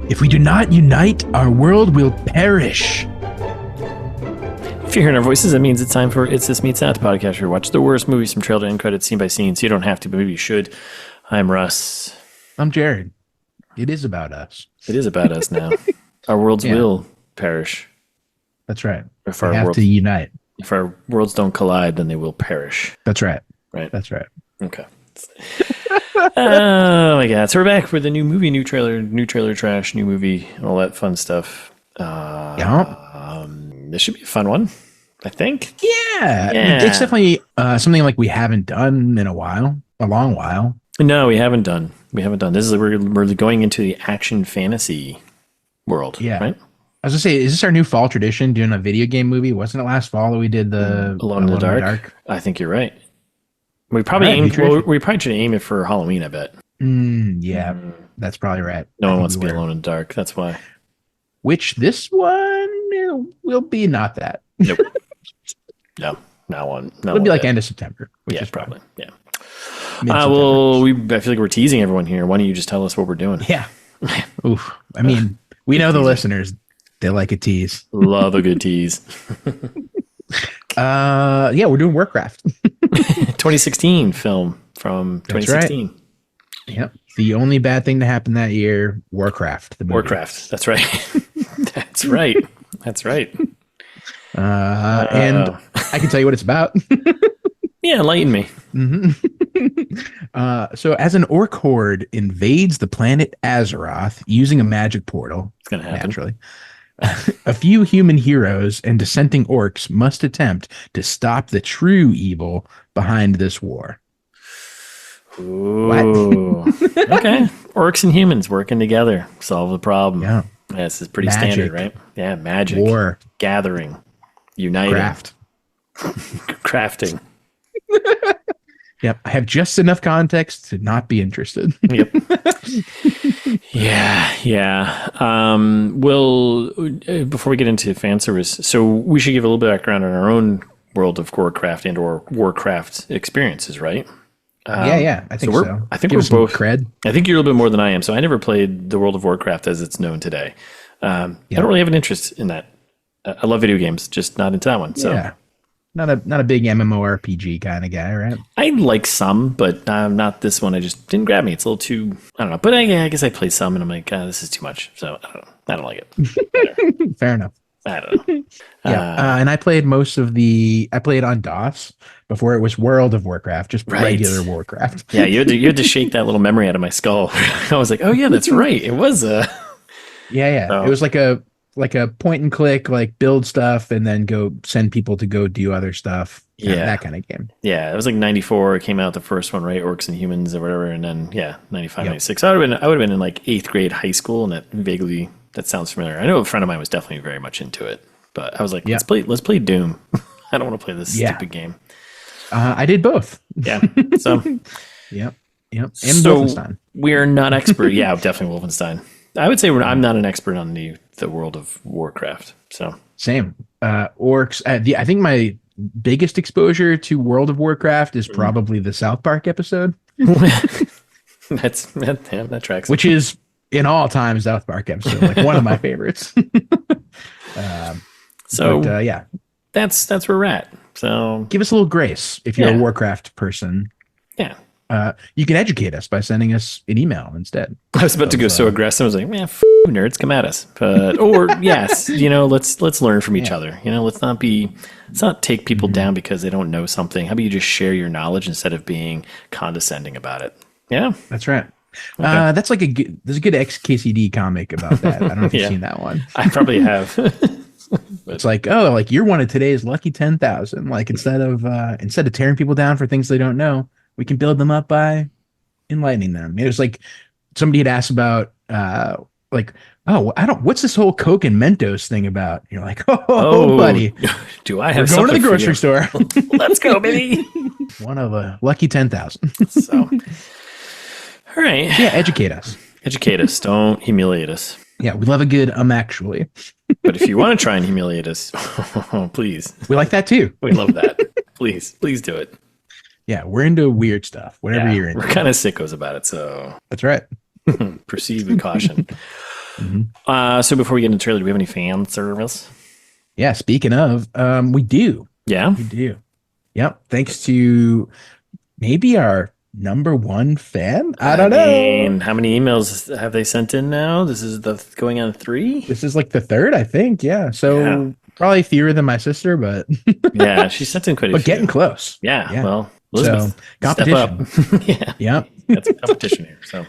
If we do not unite, our world will perish. If you're hearing our voices, that means it's time for It's This Meets That, the podcast where we watch the worst movies from trailer to end credits, scene by scene. So you don't have to, but maybe you should. I'm Russ. I'm Jared. It is about us. It is about us now. Our worlds will perish. That's right. If we our have worlds, to unite. If our worlds don't collide, then they will perish. That's right. Right. That's right. Okay. Oh my God. So we're back with a new movie, new trailer trash, new movie, all that fun stuff. This should be a fun one, I think. Yeah. It's definitely something like we haven't done in a long while. No, we haven't done. This is we're going into the action fantasy world. Yeah. Right? I was gonna say, is this our new fall tradition, doing a video game movie? Wasn't it last fall that we did the Alone in the Dark? I think you're right. We probably should aim it for Halloween, I bet. That's probably right. No one wants to be alone in the dark. That's why. Which this one will be not that. Nope. No, not one. It'll be like end of September. Which is probably. Yeah. Well, I feel like we're teasing everyone here. Why don't you just tell us what we're doing? Yeah. Oof. I mean, we know the listeners. They like a tease. Love a good tease. We're doing Warcraft. 2016 film from 2016. Right. Yep. The only bad thing to happen that year, Warcraft. Warcraft. That's right. That's right. That's right. And I can tell you what it's about. Yeah, enlighten me. Mm-hmm. So as an orc horde invades the planet Azeroth using a magic portal, it's going to happen. Naturally. A few human heroes and dissenting orcs must attempt to stop the true evil behind this war. Ooh. Okay. Orcs and humans working together. Solve the problem. Yeah. This is pretty standard, right? Yeah. Magic. War. Gathering. Uniting. Craft. Crafting. Yep. I have just enough context to not be interested. Yep. Yeah. Well, before we get into fan service, so we should give a little bit of background on our own World of Warcraft and or Warcraft experiences, right? I think so. I think Give we're both cred. I think you're a little bit more than I am. So I never played the World of Warcraft as it's known today. I don't really have an interest in that. I love video games, just not into that one. So. Yeah. Not a big MMORPG kind of guy, right? I like some, but not this one. I just didn't grab me. It's a little too, I don't know. But I guess I played some and I'm like, this is too much. So I don't know. I don't like it. Fair enough. I don't know. And I played I played on DOS before it was World of Warcraft, just regular Warcraft. Yeah, you had to shake that little memory out of my skull. I was like, oh yeah, that's right. It was Yeah. So. It was like a point and click, like build stuff and then go send people to go do other stuff. That kind of game. Yeah. It was like 94. It came out the first one, right? Orcs and Humans or whatever. And then 95, 96. I would have been in like 8th grade high school, and that sounds familiar. I know a friend of mine was definitely very much into it, but I was like, let's play Doom. I don't want to play this stupid game. I did both. Yeah. So Yep. And so Wolfenstein. We're not expert. Yeah, definitely Wolfenstein. I would say I'm not an expert on the World of Warcraft. So same. Orcs. I think my biggest exposure to World of Warcraft is probably the South Park episode. that tracks. Which is in all time South Park episode, like one of my favorites. That's where we're at. So give us a little grace if you're a Warcraft person. Yeah. You can educate us by sending us an email instead. I was about to go so aggressive. I was like, man, nerds, come at us. But yes, let's learn from each other. Let's not take people down because they don't know something. How about you just share your knowledge instead of being condescending about it? Yeah, that's right. Okay. There's a good XKCD comic about that. I don't know if you've seen that one. I probably have. It's like, you're one of today's lucky 10,000. Like instead of tearing people down for things they don't know, we can build them up by enlightening them. It was like somebody had asked about, what's this whole Coke and Mentos thing about? And you're like, buddy, do I have we're going to the grocery store? Let's go, baby. One of a lucky 10,000. So, all right. Yeah, educate us. Educate us. Don't humiliate us. Yeah, we love a good actually. But if you want to try and humiliate us, please. We like that too. We love that. Please do it. Yeah, we're into weird stuff. Whatever you're into. We're kind of sickos about it, so That's right. proceed with caution. So before we get into the trailer, do we have any fan service? Yeah, speaking of, we do. Yeah. We do. Yep. Thanks to maybe our number one fan. I don't know. How many emails have they sent in now? This is going on 3. This is like the third, I think. Yeah. So probably fewer than my sister, but yeah, she sent in quite a few. But getting close. Yeah. Well, Elizabeth, so competition. Step up. Yeah. Yep. That's a competition here. So.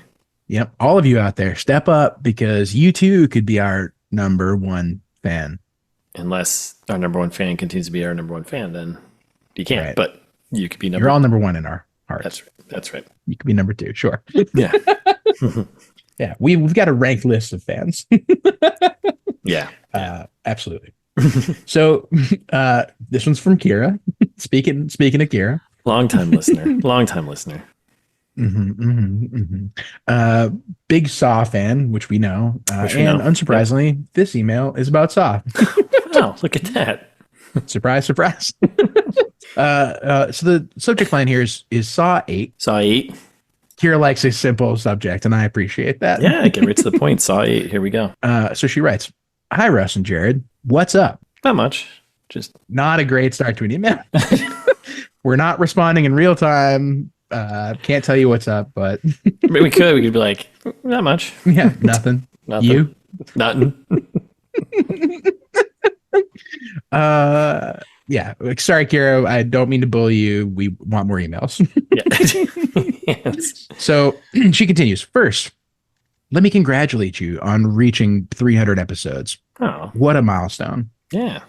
Yep. All of you out there, step up because you too could be our number one fan. Unless our number one fan continues to be our number one fan, then you can't. Right. But you could be number. You're all number one in our hearts. That's right. That's right. You could be number 2. Sure. Yeah. Yeah. We've got a ranked list of fans. Yeah. Absolutely. So this one's from Kira. Speaking of Kira. Long-time listener. Big Saw fan, which we know. Unsurprisingly, this email is about Saw. Oh, look at that. Surprise, surprise. So the subject line here is Saw 8. Saw 8. Kira likes a simple subject, and I appreciate that. Yeah, get right to the point. Saw 8. Here we go. So she writes, "Hi, Russ and Jared. What's up?" Not much. Just not a great start to an email. We're not responding in real time. Can't tell you what's up, but we could be like, not much. Yeah, nothing. You? Nothing. Yeah. Sorry, Kira. I don't mean to bully you. We want more emails. Yeah. Yes. So she continues. First, let me congratulate you on reaching 300 episodes. Oh, what a milestone. Yeah.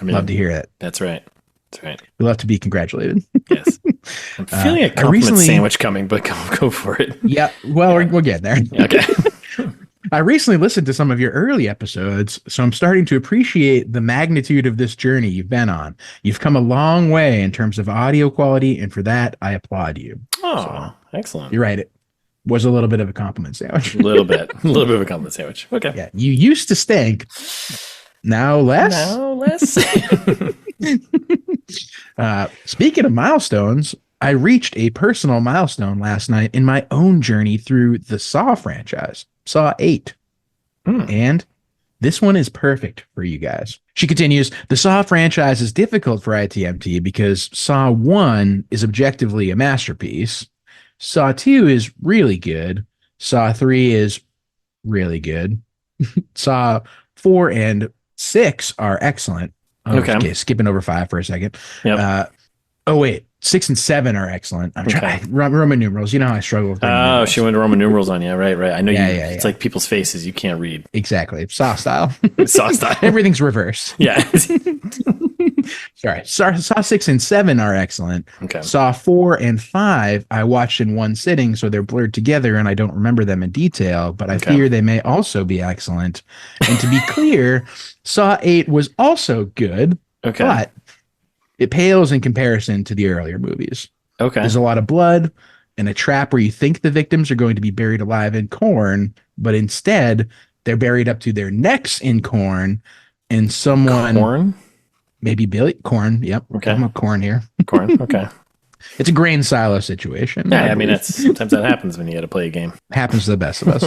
Love to hear it. That's right. That's right. We love to be congratulated. Yes. I'm feeling a compliment sandwich coming, but go for it. Yeah. Well, we'll get there. Okay. I recently listened to some of your early episodes, so I'm starting to appreciate the magnitude of this journey you've been on. You've come a long way in terms of audio quality, and for that, I applaud you. Oh, excellent. You're right. It was a little bit of a compliment sandwich. A little bit of a compliment sandwich. Okay. Yeah. You used to stink. Now less. Speaking of milestones, I reached a personal milestone last night in my own journey through the Saw franchise, Saw 8. And this one is perfect for you guys. She continues, the Saw franchise is difficult for ITMT because Saw 1 is objectively a masterpiece. Saw 2 is really good. Saw 3 is really good. Saw 4 and 6 are excellent. Okay, skipping over 5 for a second. Yep. Wait, 6 and 7 are excellent. I'm trying Roman numerals. You know how I struggle with numerals. She went Roman numerals on you. Right. I know it's like people's faces you can't read. Exactly. Saw style. Saw style. Everything's reversed. Yeah. Sorry. Saw 6 and 7 are excellent. Okay. Saw 4 and 5 I watched in one sitting, so they're blurred together and I don't remember them in detail, but I fear they may also be excellent. And to be clear, Saw 8 was also good, but it pales in comparison to the earlier movies. Okay. There's a lot of blood and a trap where you think the victims are going to be buried alive in corn, but instead they're buried up to their necks in corn, and someone... Corn? Maybe Billy. Corn. Yep. Okay. I'm a corn here. Corn. Okay. It's a grain silo situation. Yeah, I mean, sometimes that happens when you got to play a game. Happens to the best of us.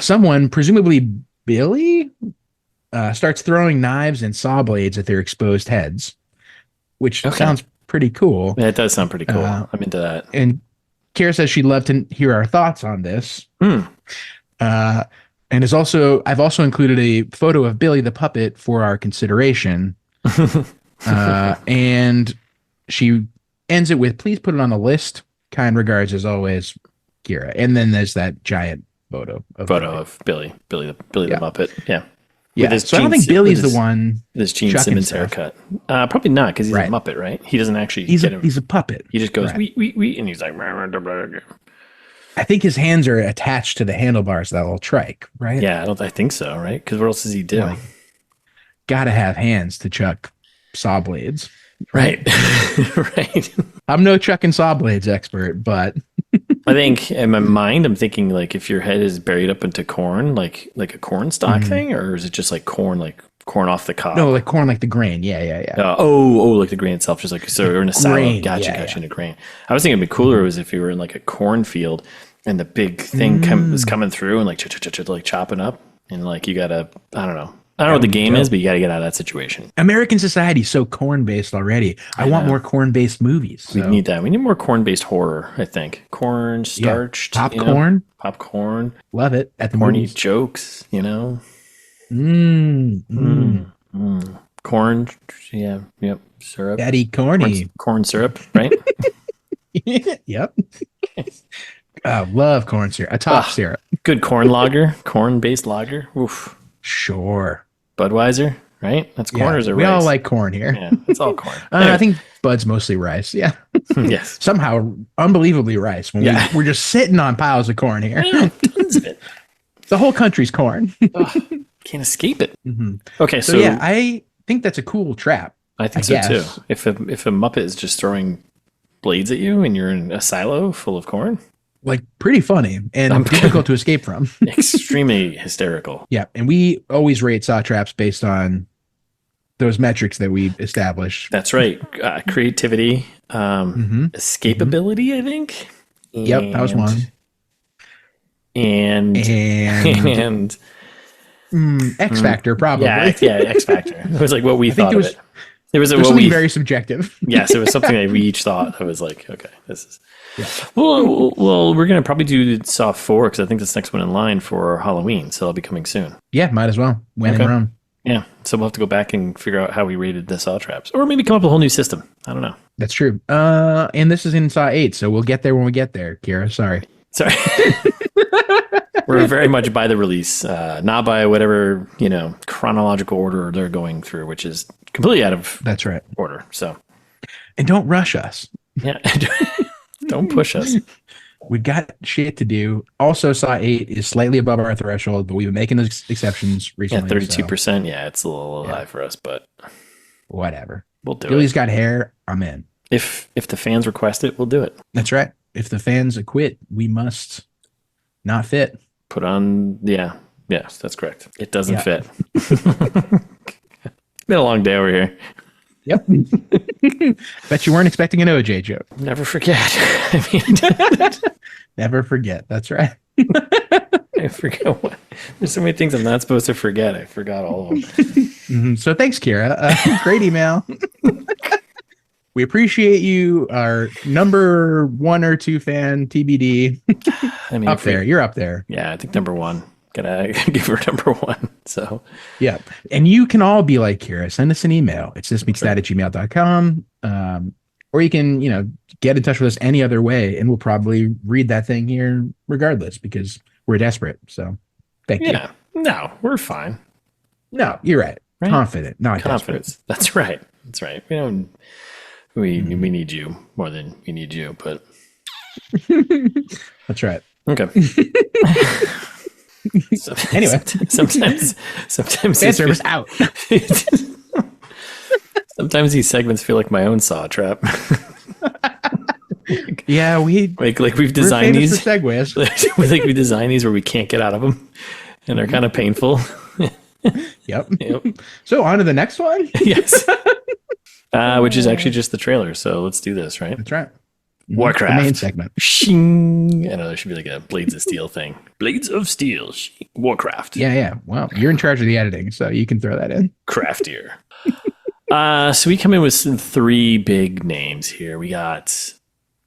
Someone, presumably Billy, starts throwing knives and saw blades at their exposed heads, which sounds pretty cool. Yeah, it does sound pretty cool. I'm into that. And Kara says she'd love to hear our thoughts on this. And I've also included a photo of Billy the puppet for our consideration. And she ends it with, please put it on the list. Kind regards, as always, Kira. And then there's that giant photo of Billy the Muppet. Yeah. Yeah. So I don't think Billy's the one. This Gene Simmons haircut. Probably not, because he's a Muppet, right? He doesn't actually. He's a puppet. He just goes wee, and he's like. I think his hands are attached to the handlebars of that little trike, right? Yeah, I think so, right? Because what else does he do? Like, gotta have hands to chuck saw blades. Right. Right. I'm no chuck and saw blades expert, but I think in my mind, I'm thinking like if your head is buried up into corn, like a corn stalk thing, or is it just like corn, like corn off the cob. No, like corn, like the grain. Yeah. Like the grain itself, just like so. Or in a silo. Grain, Gotcha. In a grain. I was thinking it'd be cooler was if you were in like a cornfield and the big thing was coming through and like like chopping up, and like you gotta, I don't know what the game is, but you gotta get out of that situation. American society is so corn based already. I want more corn based movies. So. We need that. We need more corn based horror. I think corn starched, popcorn, popcorn. Love it at the corny movies. Jokes. Corn, syrup. Daddy corny. Corn syrup, right? Yep. Love corn syrup. A top syrup. Good corn lager, corn-based lager. Oof. Sure. Budweiser, right? That's corn or rice? We all like corn here. Yeah, it's all corn. Anyway. I think Bud's mostly rice. Yeah. Yes. Somehow, unbelievably rice. When we're just sitting on piles of corn here. Tons of it. The whole country's corn. Can't escape it. Mm-hmm. Okay, so yeah, I think that's a cool trap. I think so too. If a Muppet is just throwing blades at you and you're in a silo full of corn, like pretty funny and difficult to escape from. Extremely hysterical. Yeah, and we always rate saw traps based on those metrics that we established. That's right. Creativity, escapability, I think. Yep, that was one. And X Factor, probably. Yeah, X Factor. It was like what we thought of it. It was something very subjective. Yes, it was something that we each thought. I was like, okay, this is. Yeah. Well, we're gonna probably do Saw 4 because I think that's the next one in line for Halloween, so that'll be coming soon. Yeah, might as well. When in Rome. Yeah, so we'll have to go back and figure out how we rated the Saw traps, or maybe come up with a whole new system. I don't know. That's true. And this is in Saw 8, so we'll get there when we get there. Kira, sorry. We're very much by the release, not by whatever chronological order they're going through, which is completely out of order. So, and don't rush us. Yeah, don't push us. We've got shit to do. Also, Saw 8 is slightly above our threshold, but we've been making those exceptions recently. Yeah, 32%. Yeah, it's a little high for us, but whatever. We'll do Billy's it. Got hair. I'm in. If the fans request it, we'll do it. That's right. If the fans quit, we must not fit. Put on, yes, that's correct. It doesn't fit. Been a long day over here. Yep. Bet you weren't expecting an OJ joke. Never forget. Never forget. That's right. I forget what. There's so many things I'm not supposed to forget. I forgot all of them. So thanks, Kira. Great email. We appreciate you, our number 1 or 2 fan, TBD. Up there. You're up there. Yeah, I think number 1. Gotta give her number 1. So, yeah. And you can all be like Kira. Send us an email. It's thismeetsthat@gmail.com. Or you can, get in touch with us any other way, and we'll probably read that thing here regardless because we're desperate. So, thank you. Yeah. No, we're fine. No, you're right. Confident, not confidence. Desperate. That's right. That's right. We need you more than we need you, but that's right. Okay. So, anyway, sometimes fan service out. Sometimes these segments feel like my own saw trap. Yeah, we've designed these segues. we design these where we can't get out of them, and they're kind of painful. Yep. So on to the next one. Yes. Which is actually just the trailer. So let's do this, right? That's right. Warcraft. The main segment. Shing. I know there should be like a Blades of Steel thing. Blades of Steel. Warcraft. Yeah. Well, you're in charge of the editing, so you can throw that in. Craftier. So we come in with some 3 big names here. We got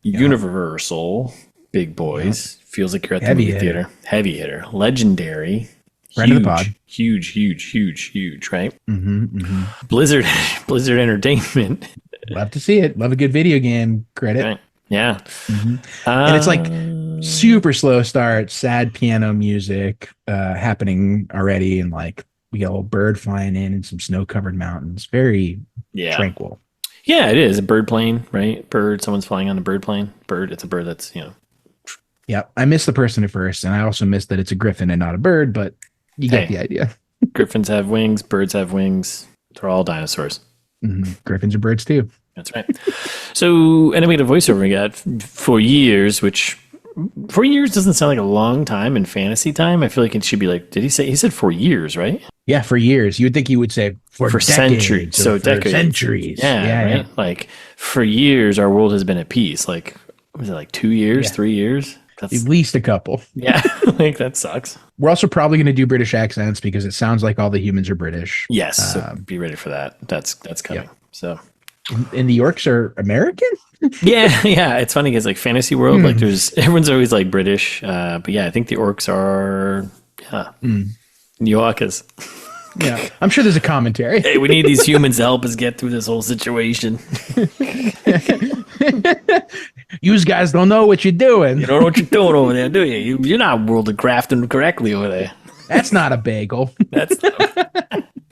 Universal, big boys. Yeah. Feels like you're at the movie theater. Heavy hitter. Legendary. Friend of the pod. Huge, right? Blizzard Entertainment. Love to see it. Love a good video game credit. Right. Yeah. And it's like super slow start, sad piano music happening already. And like we got a little bird flying in and some snow covered mountains. Very tranquil. Yeah, it is. A bird plane, right? Someone's flying on a bird plane. It's a bird that's, Yeah. I missed the person at first. And I also missed that it's a griffin and not a bird, but you get the idea. Griffins have wings. Birds have wings. They're all dinosaurs. Griffins are birds too. That's right. So, and then we had a voiceover we got 4 years, which 4 years doesn't sound like a long time in fantasy time. I feel like it should be like, he said 4 years, right? Yeah, for years. You would think he would say for decades, centuries. So for decades. centuries. Yeah, right. Yeah. Like for years, our world has been at peace. Like, was it like 2 years, 3 years? That's at least a couple. Yeah, like that sucks. We're also probably going to do British accents because it sounds like all the humans are British. Yes, so be ready for that. That's coming. Yeah. So, and the orcs are American. yeah. It's funny because like fantasy world, like everyone's always like British, but yeah, I think the orcs are New Yorkers. Yeah, I'm sure there's a commentary. Hey, we need these humans to help us get through this whole situation. You guys don't know what you're doing. You don't know what you're doing over there, do you? You're not world crafting correctly over there. That's not a bagel.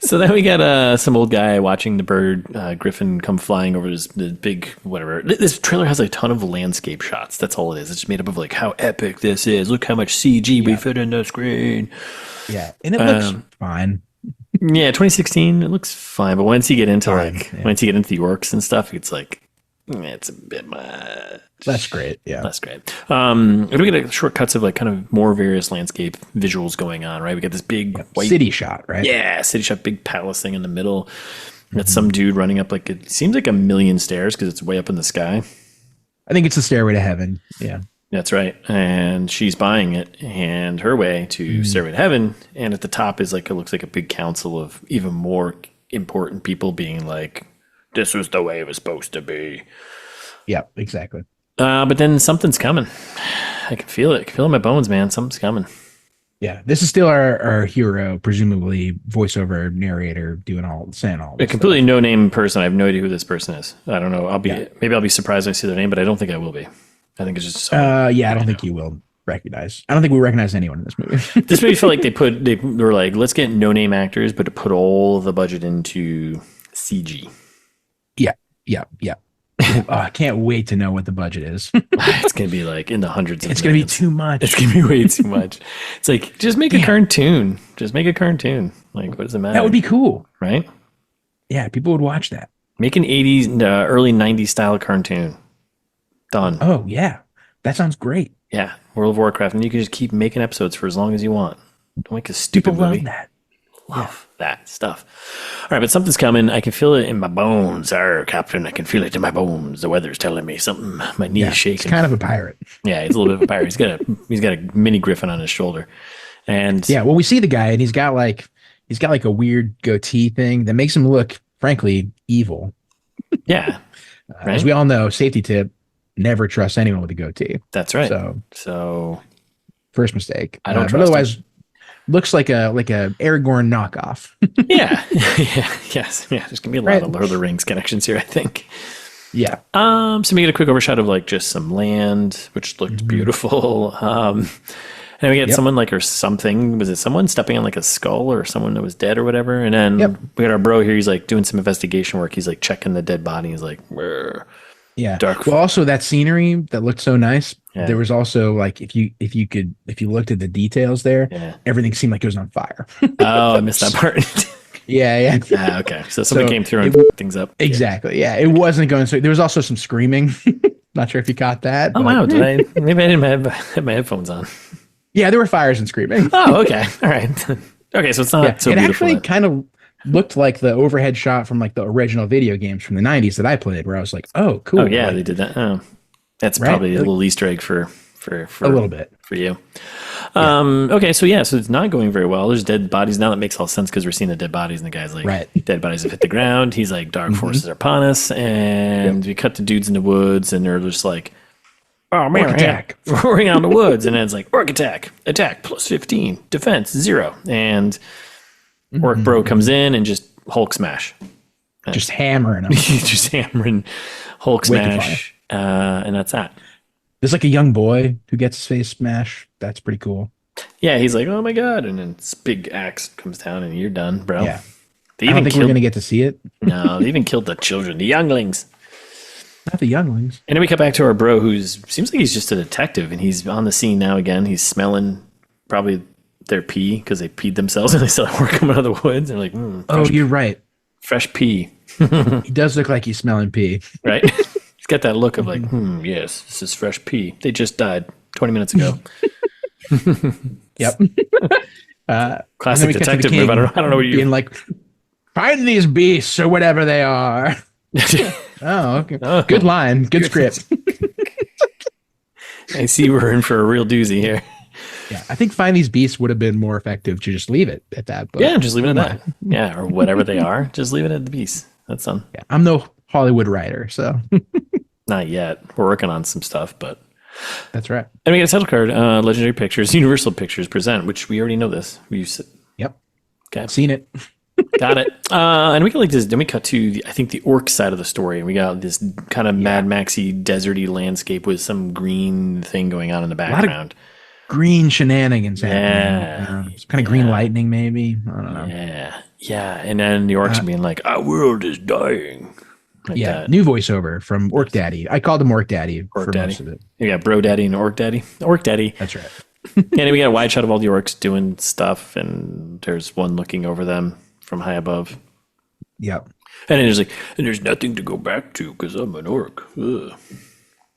So then we got some old guy watching the bird griffin come flying over the big whatever. This trailer has a ton of landscape shots. That's all it is. It's just made up of like how epic this is. Look how much CG we fit in the screen. Yeah, and it looks fine. Yeah, 2016, it looks fine. But once you get into once you get into the orcs and stuff, it's like it's a bit much. That's great. Yeah, that's great. We get short cuts of like kind of more various landscape visuals going on, right? We got this big white city shot, right? Yeah, city shot, big palace thing in the middle. Got some dude running up like it seems like a million stairs because it's way up in the sky. I think it's the stairway to heaven. Yeah. That's right. And she's buying it and her way to Stairway to Heaven. And at the top is like, it looks like a big council of even more important people being like, this was the way it was supposed to be. Yeah, exactly. But then something's coming. I can feel it. I can feel it in my bones, man. Something's coming. Yeah. This is still our hero, presumably voiceover narrator saying all this a completely no name person. I have no idea who this person is. I don't know. Maybe I'll be surprised when I see their name, but I don't think I will be. I think it's just I don't think you will recognize. I don't think we recognize anyone in this movie. This movie felt like they were like, let's get no name actors, but to put all the budget into CG. Yeah. I can't wait to know what the budget is. It's gonna be like in the hundreds of It's gonna be too much. It's gonna be way too much. It's like just make a cartoon. Just make a cartoon. Like what does it matter? That would be cool. Right? Yeah, people would watch that. Make an 80s early 90s style cartoon. Done. Oh, yeah. That sounds great. Yeah. World of Warcraft. And you can just keep making episodes for as long as you want. Don't make a stupid People movie. Love that. Love that stuff. All right, but something's coming. I can feel it in my bones. Captain, I can feel it in my bones. The weather's telling me something. My knee is shaking. He's kind of a pirate. Yeah, he's a little bit of a pirate. He's got a mini griffin on his shoulder. And yeah, well, we see the guy and he's got like a weird goatee thing that makes him look, frankly, evil. Yeah. Right? As we all know, safety tip, never trust anyone with a goatee. That's right. So first mistake. I don't trust but otherwise him. Looks like a Aragorn knockoff. Yeah. Yes. Yeah. There's gonna be a lot of Lord of the Rings connections here, I think. Yeah. So we get a quick overshot of like just some land, which looked beautiful. And we get someone like or something. Was it someone stepping on like a skull or someone that was dead or whatever? And then we got our bro here. He's like doing some investigation work. He's like checking the dead body. He's like, where? Yeah. Dark. Well, also that scenery that looked so nice. Yeah. There was also like if you looked at the details there, everything seemed like it was on fire. Oh, I missed that part. Yeah. Okay. So somebody came through and things up. Exactly. Yeah. It wasn't going so there was also some screaming. Not sure if you caught that. Oh wow. Maybe I didn't have my headphones on. Yeah, there were fires and screaming. Oh, okay. All right. Okay, so it's not so it beautiful. Actually kind of looked like the overhead shot from like the original video games from the 90s that I played, where I was like, oh, cool. Oh, yeah, they did that. Oh, that's probably a little Easter egg for a little bit for you. Okay, so it's not going very well. There's dead bodies now. That makes all sense because we're seeing the dead bodies, and the guy's like, dead bodies have hit the ground. He's like, dark forces are upon us, and we cut the dudes in the woods, and they're just like, oh man, attack! Roaring out in the woods, and then it's like orc attack plus 15, defense 0, and orc bro comes in and just Hulk smash, just hammering him, just hammering Hulk smash, and that's that. There's like a young boy who gets his face smashed. That's pretty cool. Yeah, he's like, oh my god, and then this big axe comes down, and you're done, bro. Yeah, I don't think we're gonna get to see it. No, they even killed the children, the younglings. Not the younglings. And then we cut back to our bro seems like he's just a detective and he's on the scene now again. He's smelling probably their pee because they peed themselves and they still have work coming out of the woods. They're like, you're right. Fresh pee. He does look like he's smelling pee. Right? He's got that look of like, yes, this is fresh pee. They just died 20 minutes ago. Yep. And then Classic we cut to the detective move. I don't know what you being like, find these beasts or whatever they are. Oh, okay. Oh. Good line. Good script. I see we're in for a real doozy here. Yeah, I think find these beasts would have been more effective to just leave it at that. But Yeah, just leave it at that. Yeah, or whatever they are, just leave it at the beast. That's done. yeah, I'm no Hollywood writer, so Not yet. We're working on some stuff, but that's right. and we get a title card. Legendary Pictures, Universal Pictures present, which we already know this. Yep, Okay, seen it. got it. And we got like this. Then we cut to I think the orc side of the story, and we got this kind of Mad Maxy, deserty landscape with some green thing going on in the background. Green shenanigans Yeah. happening. Kind of green lightning, maybe. I don't know. Yeah. And then the orcs being like, "Our world is dying." Like that. New voiceover from Orc Daddy. I called him Orc Daddy Orc for Daddy. most of it. You got Bro Daddy and Orc Daddy. Orc Daddy. That's right. And then we got a wide shot of all the orcs doing stuff, and there's one looking over them from high above. Yep. And then there's like, and there's nothing to go back to because I'm an orc. Ugh.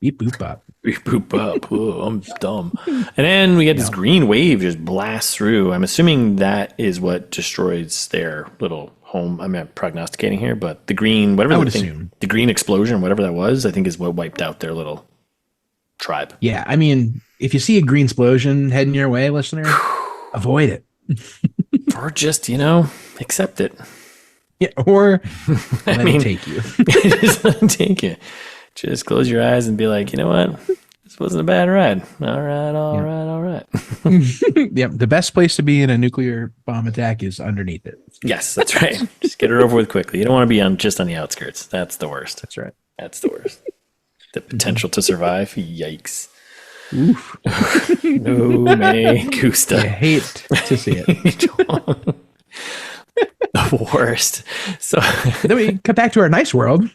Beep boop bop. Beep boop up. Oh, I'm dumb. And then we get this green wave just blast through. I'm assuming that is what destroys their little home. I'm not prognosticating here, but the green, whatever I would the thing, assume. the green explosion, whatever that was, I think is what wiped out their little tribe. Yeah, I mean, if you see a green explosion heading your way, listener, avoid it. Or just, accept it. Yeah, or let it take you. Just let it take you. Just close your eyes and be like, you know what? This wasn't a bad ride. All right. Yep, the best place to be in a nuclear bomb attack is underneath it. Yes, that's right. Just get it over with quickly. You don't want to be just on the outskirts. That's the worst. That's right. That's the worst. The potential to survive. Yikes. Oof. No me gusta. I hate to see it. The worst. So Then we cut back to our nice world.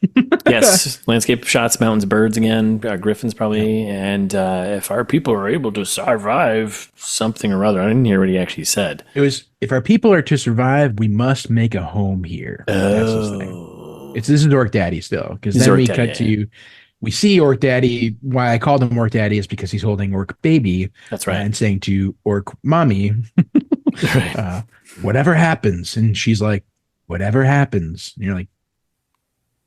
yes, landscape shots, mountains, birds again, griffins probably, and if our people are able to survive something or other, I didn't hear what he actually said. It was, if our people are to survive, we must make a home here. That's his thing. This is Orc Daddy still, because then we cut to we see Orc Daddy. Why I called him Orc Daddy is because he's holding Orc Baby. That's right. And saying to Orc Mommy, Right. whatever happens. And she's like, whatever happens. And you're like,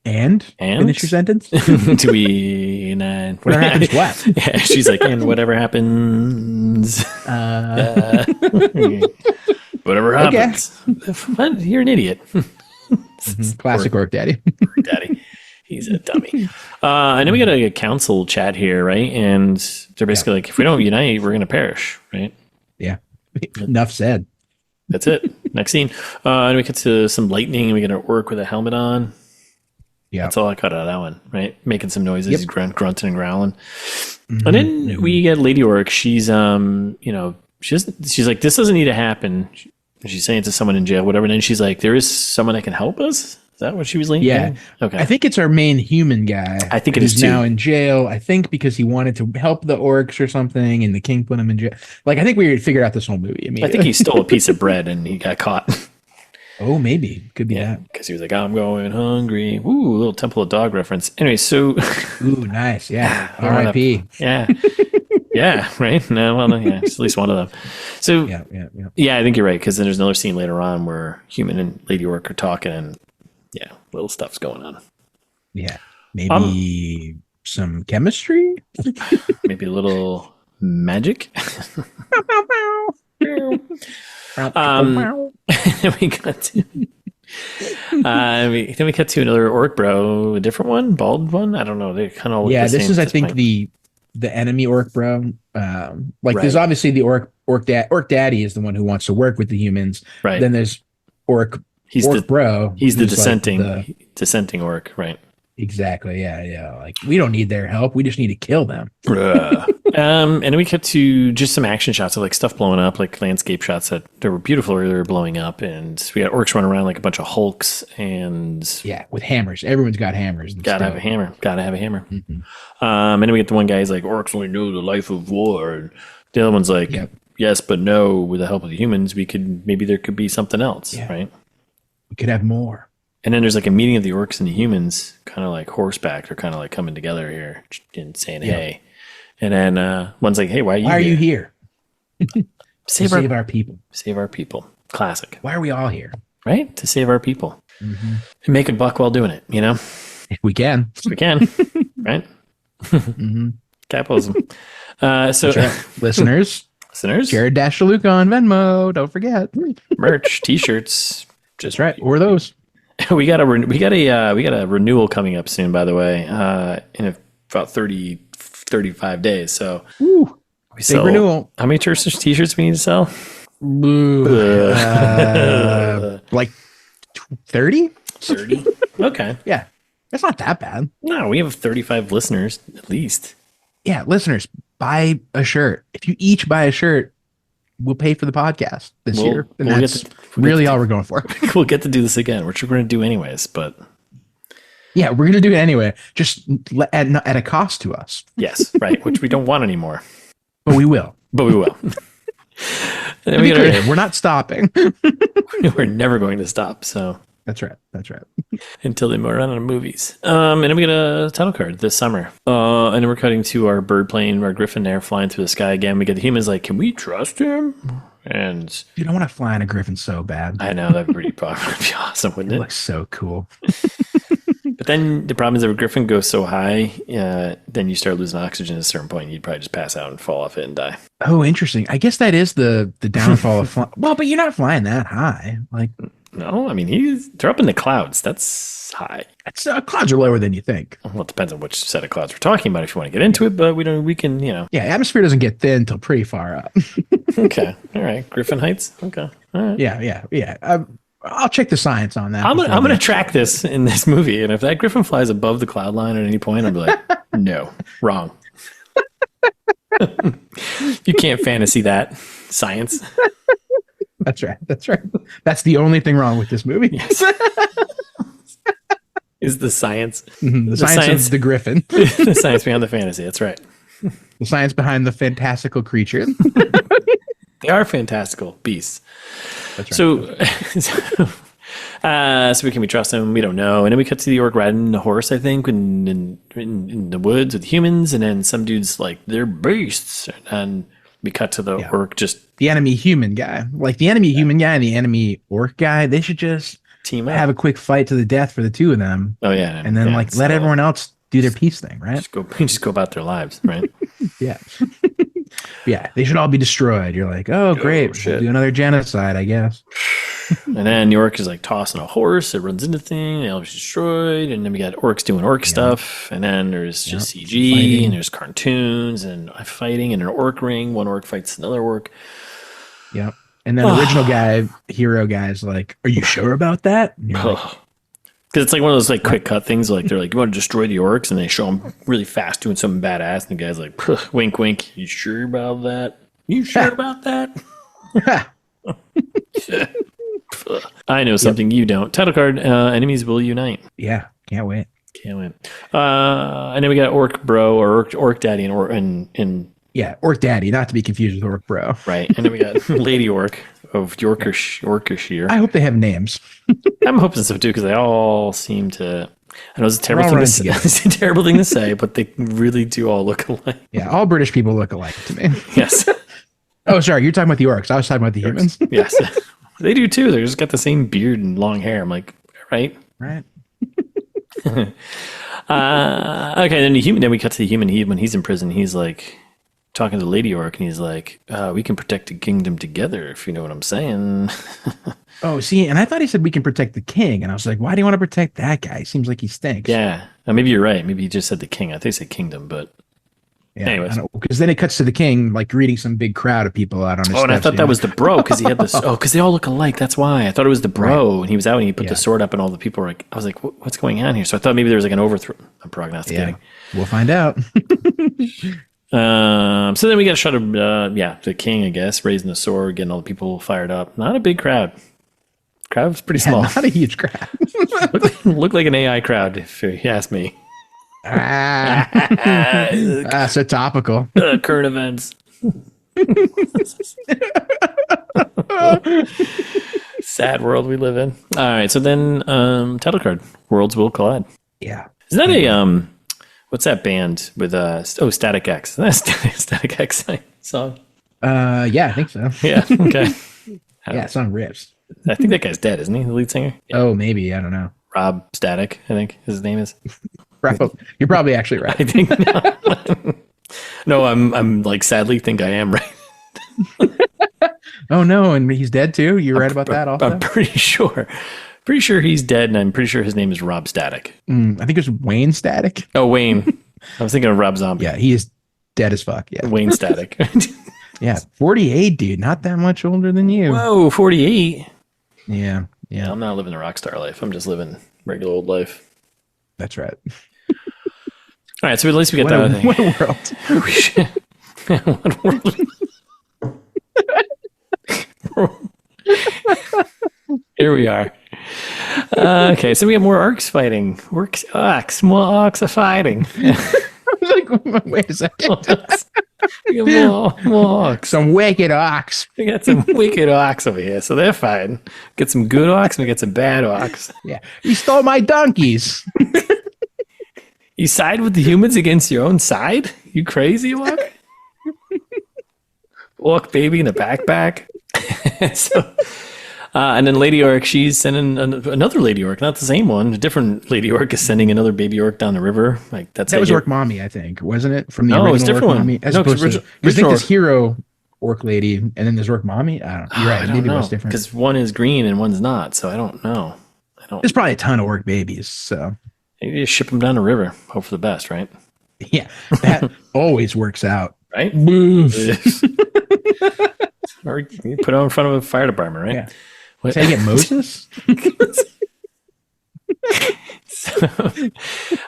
and? Finish your sentence? Do we Whatever happens what? Yeah, she's like, and whatever happens. Whatever happens. What? You're an idiot. Classic Orc Daddy. Daddy. He's a dummy. And then we got a council chat here, right? And they're basically like, if we don't unite, we're going to perish, right? Yeah. Enough said. That's it. Next scene. And we get to some lightning, and we get an orc with a helmet on. Yeah. That's all I cut out of that one, right? Making some noises, he's grunting and growling. And then we get Lady Orc. She's, she's like, this doesn't need to happen. She's saying to someone in jail, whatever. And then she's like, there is someone that can help us. Is that what she was leaning? Yeah. Okay. I think it's our main human guy. I think it is who's too. now in jail. I think because he wanted to help the orcs or something, and the king put him in jail. Like, I think we figured out this whole movie. I think he stole a piece of bread and he got caught. Oh, maybe. Could be that. Because he was like, I'm going hungry. Ooh, a little Temple of Dog reference. Anyway, so. Ooh, nice. Yeah. R.I.P. Yeah. Yeah, right? No, well, yeah, it's at least one of them. So, yeah, I think you're right, because then there's another scene later on where Human and Lady Orc are talking, and yeah, little stuff's going on. Yeah. Maybe some chemistry? Maybe a little magic? Then we cut to then we cut to another orc bro, a different one, bald one. I don't know. They kind of look the this same is at I this think point. the enemy orc bro. There's obviously the orc daddy is the one who wants to work with the humans. Right. Then there's orc bro. He's the dissenting dissenting orc, right? Exactly. Yeah. Like, we don't need their help. We just need to kill them. And then we cut to just some action shots of like stuff blowing up, like landscape shots that they were beautiful or they were blowing up. And we got orcs running around like a bunch of hulks and with hammers. Everyone's got hammers. Gotta have a hammer. Mm-hmm. And then we get the one guy, he's like, orcs only know the life of war. And the other one's like, yes, but no, with the help of the humans, maybe there could be something else, right? We could have more. And then there's like a meeting of the orcs and the humans, kind of like horseback. They're kind of like coming together here and saying, hey. And then one's like, hey, why are you here? Save our people. Save our people. Classic. Why are we all here? Right? To save our people. Mm-hmm. And make a buck while doing it, you know? If we can. If we can. Right? Mm-hmm. Capitalism. So right. Listeners, Jared DeLuca on Venmo. Don't forget. Merch, t-shirts. Just right. Or those. We got a renewal coming up soon, by the way, in about 35 days. So we sell renewal. How many t-shirts we need to sell? Like 30? 30? Okay. Yeah. That's not that bad. No, we have 35 listeners at least. Yeah, listeners, buy a shirt. If you each buy a shirt, we'll pay for the podcast this year. And that's really all we're going for. We'll get to do this again, which we're going to do anyways, but... Yeah, we're going to do it anyway, just at a cost to us. Yes, right, which we don't want anymore. But we will. We're not stopping. We're never going to stop, so... That's right. Until they run out of movies. And then we get a title card this summer. And then we're cutting to our bird plane, our Griffin there flying through the sky again. We get the humans like, can we trust him? And dude, I want to fly in a Griffin so bad. I know, that'd be awesome, wouldn't it? It looks so cool. But then the problem is that if a Griffin goes so high, then you start losing oxygen at a certain point. You'd probably just pass out and fall off it and die. Oh, interesting. I guess that is the downfall of flying. Well, but you're not flying that high. Like, no, I mean, they're up in the clouds. That's high. Clouds are lower than you think. Well, it depends on which set of clouds we're talking about if you want to get into it, but we can. Yeah, atmosphere doesn't get thin until pretty far up. Okay. All right. Griffin heights. Okay. All right. Yeah. I'll check the science on that. I'm going to track this in this movie. And if that Griffin flies above the cloud line at any point, I'll be like, no, wrong. You can't fantasy that science. That's right. That's the only thing wrong with this movie. Yes. Is the science. Mm-hmm. The science of the Griffin. The science behind the fantasy. That's right. The science behind the fantastical creature. They are fantastical beasts. That's right. So can we trust them? We don't know. And then we cut to the orc riding the horse, I think, in the woods with humans. And then some dude's like, they're beasts. And we cut to the orc just... The enemy human guy. Like the enemy human guy and the enemy orc guy, they should just team up. Have a quick fight to the death for the two of them. Oh, yeah. And then let everyone else do their peace thing, right? Just go about their lives, right? Yeah. Yeah, they should all be destroyed. You're like, oh, great. We'll do another genocide, I guess. And then New York is like tossing a horse. It runs into the thing. They all get destroyed. And then we got orcs doing orc stuff. And then there's just CG fighting. And there's cartoons and fighting in an orc ring. One orc fights another orc. Yep. And then original hero guy's like, are you sure about that? Because it's like one of those like quick cut things. Like they're like, you want to destroy the orcs? And they show them really fast doing something badass. And the guy's like, wink, wink. You sure about that? You sure about that? I know something you don't. Title card, enemies will unite. Yeah, can't wait. And then we got Orc Bro or Orc Daddy and yeah, Orc Daddy, not to be confused with Orc Bro. Right. And then we got Lady Orc of Yorkshire. I hope they have names. I'm hoping so too, because they all seem to. I know it's a terrible thing to say. It's a terrible thing to say, but they really do all look alike. Yeah, all British people look alike to me. Yes. Oh, sorry, you're talking about the orcs. I was talking about the humans. Yes, they do too. They just got the same beard and long hair. I'm like, right. Okay, then the human. Then we cut to the human. When he's in prison, he's like talking to Lady Orc, and he's like, "We can protect the kingdom together, if you know what I'm saying." Oh, see, and I thought he said we can protect the king, and I was like, why do you want to protect that guy? He seems like he stinks. Yeah, maybe you're right. Maybe he just said the king. I think he said kingdom, but yeah, anyways, because then it cuts to the king like greeting some big crowd of people out on his steps. And I thought that was the bro because he had this. Oh, because they all look alike. That's why I thought it was the bro, and he was out and he put the sword up, and all the people were like, I was like, what's going on here? So I thought maybe there was like an overthrow. I'm prognosticating. Yeah, we'll find out. So then we got a shot of the king, I guess, raising the sword, getting all the people fired up. Not a big crowd. Crowd was pretty small. Not a huge crowd. Looked like an AI crowd, if you ask me. So topical. Current events. Sad world we live in. All right, so then title card. Worlds will collide. Yeah. Is that a what's that band with Static X? That's Static X song. Yeah, I think so. Yeah. Okay. Yeah, song rips. I think that guy's dead, isn't he? The lead singer. Yeah. Oh, maybe, I don't know. Rob Static, I think his name is. You're probably actually right. I think no. No, I'm like sadly think I am right. Oh no, and he's dead too. You're right about that. Also, I'm pretty sure. Pretty sure he's dead, and I'm pretty sure his name is Rob Static. I think it's Wayne Static. Oh, Wayne. I was thinking of Rob Zombie. Yeah, he is dead as fuck. Yeah, Wayne Static. Yeah, 48, dude. Not that much older than you. Whoa, 48. Yeah. Yeah, I'm not living the rock star life. I'm just living regular old life. That's right. All right, so at least we got that thing. What a world. Oh, shit. What world? Here we are. Okay, so we have more orcs fighting. Orcs, more orcs are fighting. I was like, wait a second. We got more orcs. Some wicked ox. We got some wicked orcs over here, so they're fighting. Get some good orcs and we get some bad orcs. Yeah, you stole my donkeys. You side with the humans against your own side? You crazy, orc? Orc baby in a backpack. So, and then Lady Orc, she's sending another Lady Orc, not the same one. A different Lady Orc is sending another baby Orc down the river. Like that was Orc Mommy, I think, wasn't it? From the original it's different Orc one. Mommy, as No, opposed to I think this hero Orc Lady, and then there's Orc Mommy. I don't. You're right. Maybe it was different because one is green and one's not. So I don't know. There's probably a ton of Orc babies. So you just ship them down the river. Hope for the best, right? Yeah, that always works out. Right? Or you put it in front of a fire department, right? Yeah. What? Say get Moses? So,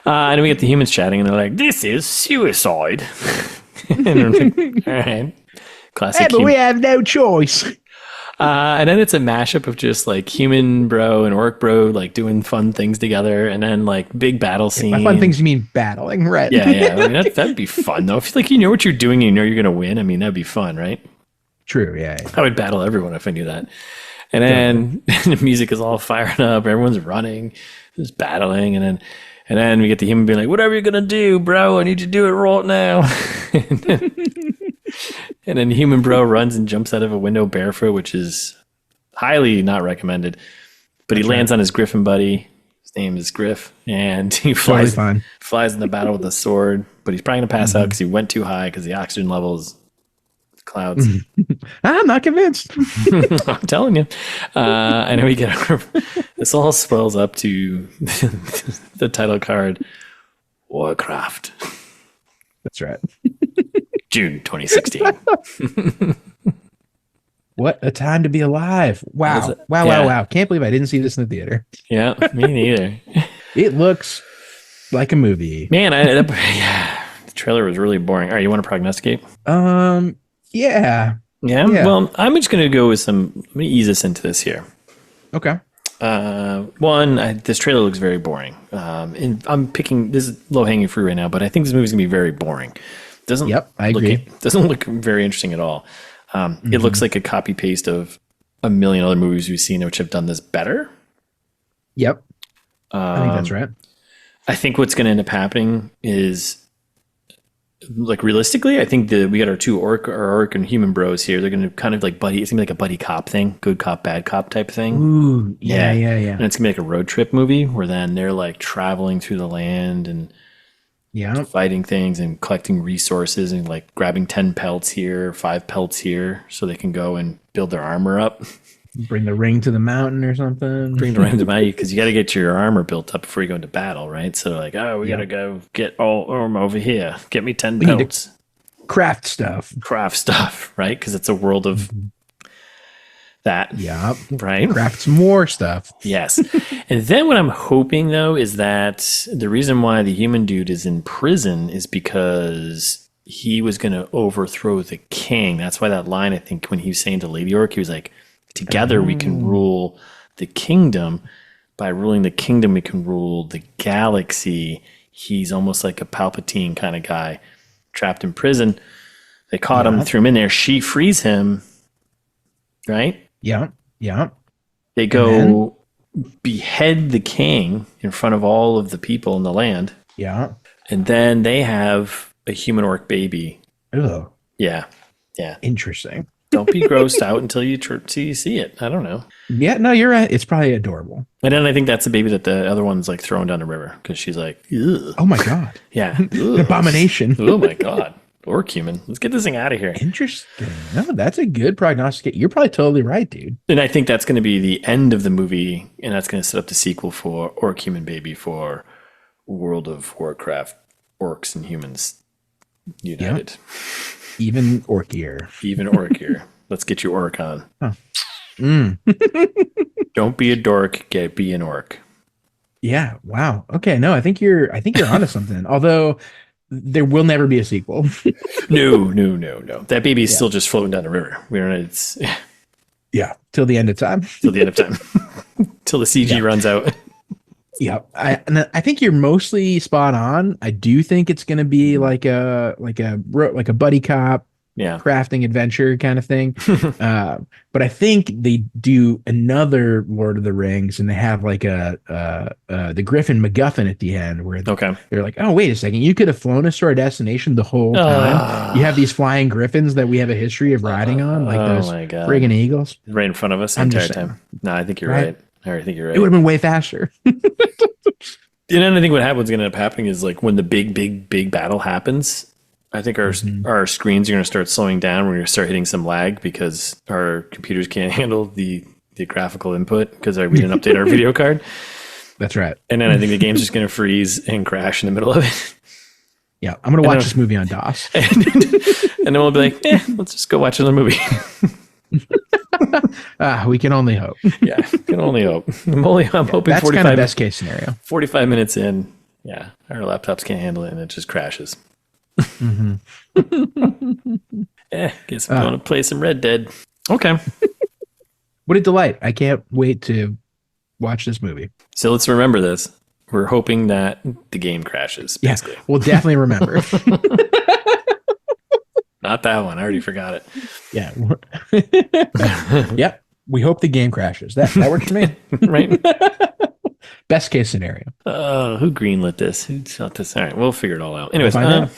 and we get the humans chatting, and they're like, "This is suicide." And like, all right, classic. But we have no choice. And then it's a mashup of just like human bro and orc bro like doing fun things together, and then like big battle scene. By fun things you mean battling, right? Yeah. I mean, that'd be fun though. If like you know what you're doing, and you know you're gonna win. I mean, that'd be fun, right? True. Yeah. I would battle everyone if I knew that. And then the music is all fired up. Everyone's running, just battling, and then we get the human being like, "Whatever you're gonna do, bro, I need you to do it right now." And then human bro runs and jumps out of a window barefoot, which is highly not recommended. But he lands on his griffin buddy. His name is Griff, and he flies in the battle with a sword. But he's probably gonna pass out because he went too high because the oxygen levels. Clouds. I'm not convinced. I'm telling you. And then we get this all swells up to the title card, Warcraft. That's right. June 2016. What a time to be alive. Wow. Wow. Can't believe I didn't see this in the theater. Yeah, me neither. It looks like a movie. Man, the trailer was really boring. All right, you want to prognosticate? Yeah. Well, I'm just going to go with let me ease us into this here. Okay. This trailer looks very boring. And I'm picking, this is low hanging fruit right now, but I think this movie's going to be very boring. I agree. Doesn't look very interesting at all. It looks like a copy paste of a million other movies we've seen which have done this better. Yep. I think that's right. I think what's going to end up happening is, like realistically, I think we got our two orc and human bros here. They're going to kind of like it's going to be like a buddy cop thing, good cop, bad cop type thing. Ooh, yeah. And it's going to be like a road trip movie where then they're like traveling through the land and fighting things and collecting resources and like grabbing 10 pelts here, 5 pelts here, so they can go and build their armor up. Bring the ring to the mountain or something. Bring the ring to the mountain because you got to get your armor built up before you go into battle, right? So like, we got to go get all armor over here. Get me 10 pelts. Craft stuff, right? Because it's a world of that. Yeah. Right. Craft some more stuff. Yes. And then what I'm hoping though is that the reason why the human dude is in prison is because he was going to overthrow the king. That's why that line, I think, when he was saying to Lady Orc, he was like, together we can rule the kingdom. By ruling the kingdom, we can rule the galaxy. He's almost like a Palpatine kind of guy, trapped in prison. They caught him, threw him in there. She frees him, right? Yeah. They go behead the king in front of all of the people in the land. Yeah. And then they have a human orc baby. Ugh. Yeah. Yeah. Interesting. Don't be grossed out until you see it. I don't know. Yeah, no, you're right. It's probably adorable. And then I think that's the baby that the other one's like throwing down the river because she's like, ugh. Oh my God. Yeah. An abomination. Oh my God. Orc human. Let's get this thing out of here. Interesting. No, that's a good prognostic. You're probably totally right, dude. And I think that's going to be the end of the movie, and that's going to set up the sequel for Orc Human Baby for World of Warcraft, Orcs and Humans United. Yep. Even orkier. Even orkier. Let's get your orc on. Huh. Don't be a dork, be an orc. Yeah. Wow. Okay. No, I think you're onto something. Although there will never be a sequel. No. That baby is still just floating down the river. We don't know. It's yeah. Till the end of time. Till the end of time. Till the CG runs out. Yeah. I think you're mostly spot on. I do think it's going to be like a buddy cop, crafting adventure kind of thing. But I think they do another Lord of the Rings, and they have like the Griffin MacGuffin at the end, where they're like, oh, wait a second, you could have flown us to our destination the whole time. You have these flying griffins that we have a history of riding on, like those friggin' eagles, right in front of us the entire time. No, I think you're right. I think you're right. It would have been way faster. And then I think what's going to end up happening is like when the big battle happens, I think our screens are going to start slowing down. We're going to start hitting some lag because our computers can't handle the graphical input because we didn't update our video card. That's right. And then I think the game's just going to freeze and crash in the middle of it. Yeah, I'm going to watch this movie on DOS. And then we'll be like, let's just go watch another movie. We can only hope. Yeah, can only hope. I'm hoping that's 45 kind of best case scenario. 45 minutes in, our laptops can't handle it and it just crashes. Guess I'm going to play some Red Dead. Okay. What a delight. I can't wait to watch this movie. So let's remember this. We're hoping that the game crashes, basically. We'll definitely remember. Not that one. I already forgot it. Yeah. Yep. We hope the game crashes. That works for me. Right. Best case scenario. Who greenlit this? Who thought this? All right, we'll figure it all out. Anyways,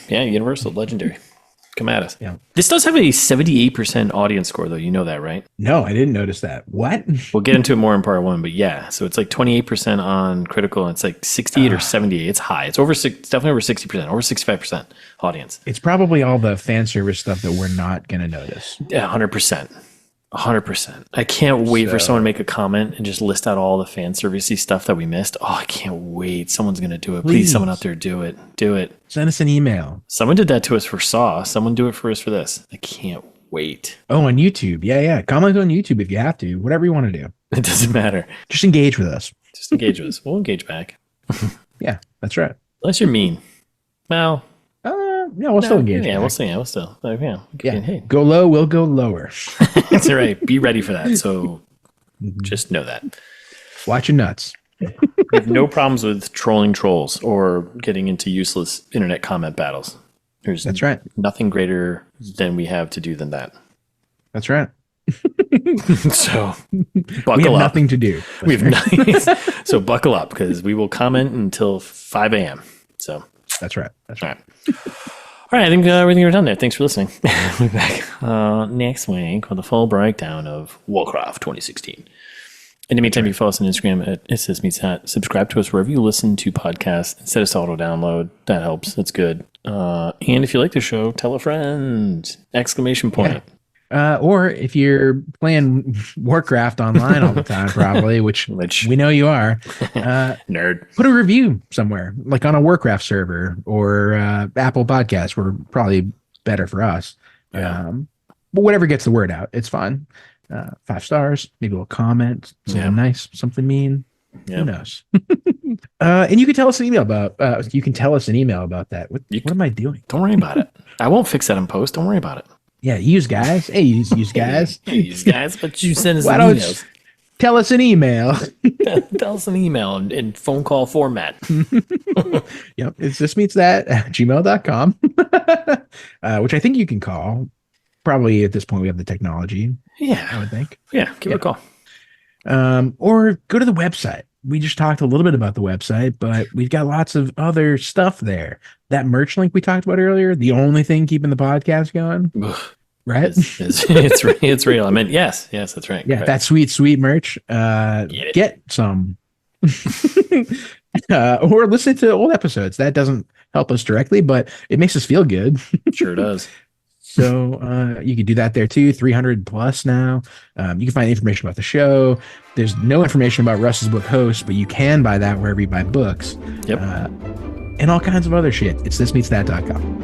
Universal, legendary. Come at us. Yeah. This does have a 78% audience score, though. You know that, right? No, I didn't notice that. What? We'll get into it more in part one, but yeah. So it's like 28% on critical, and it's like 68 or 78. It's high. It's definitely over 60%, over 65% audience. It's probably all the fan service stuff that we're not going to notice. Yeah, 100%. 100%. I can't wait for someone to make a comment and just list out all the fan servicey stuff that we missed. Oh, I can't wait. Someone's going to do it. Please, someone out there, do it. Do it. Send us an email. Someone did that to us for Saw. Someone do it for us for this. I can't wait. Oh, on YouTube. Yeah. Comment on YouTube if you have to. Whatever you want to do. It doesn't matter. Just engage with us. Just engage with us. We'll engage back. Yeah, that's right. Unless you're mean. Well... yeah, we'll still engage. Yeah, we'll still. Hey. Go low, we'll go lower. That's all right. Be ready for that. So just know that. Watch your nuts. We have no problems with trolling trolls or getting into useless internet comment battles. That's right. Nothing greater than we have to do than that. That's right. So buckle we have up. Nothing to do. We have nothing. So buckle up because we will comment until 5 a.m. So that's right. That's right. All right, I think everything we're done there. Thanks for listening. We'll be back next week with a full breakdown of Warcraft 2016. In the meantime, you follow us on Instagram at @SysMeetsHat. Subscribe to us wherever you listen to podcasts instead of auto download. That helps. That's good. And if you like the show, tell a friend! ! Or if you're playing Warcraft online all the time, probably, which we know you are, nerd, put a review somewhere, like on a Warcraft server or Apple Podcasts, were probably better for us. Yeah. But whatever gets the word out, it's fine. 5 stars, maybe a little comment, something nice, something mean. Yeah. Who knows? And you can tell us an email about. You can tell us an email about that. What am I doing? Don't worry about it. I won't fix that in post. Don't worry about it. Yeah, use guys. Hey, use guys. Hey, use guys, but you send us emails. Tell us an email. Tell us an email in phone call format. Yep, it's thismeetsthat@gmail.com, which I think you can call. Probably at this point we have the technology. Yeah, I would think. Yeah, give it a call. Or go to the website. We just talked a little bit about the website, but we've got lots of other stuff there. That merch link we talked about earlier, the only thing keeping the podcast going. right? It's real. I meant yes, that's right. Yeah, Right. that sweet merch. Get some. Or listen to old episodes. That doesn't help us directly, but it makes us feel good. Sure does. So you can do that there too. 300 plus now. You can find information about the show. There's no information about Russ's book Host, but you can buy that wherever you buy books. Yep. And all kinds of other shit. It's thismeetsthat.com.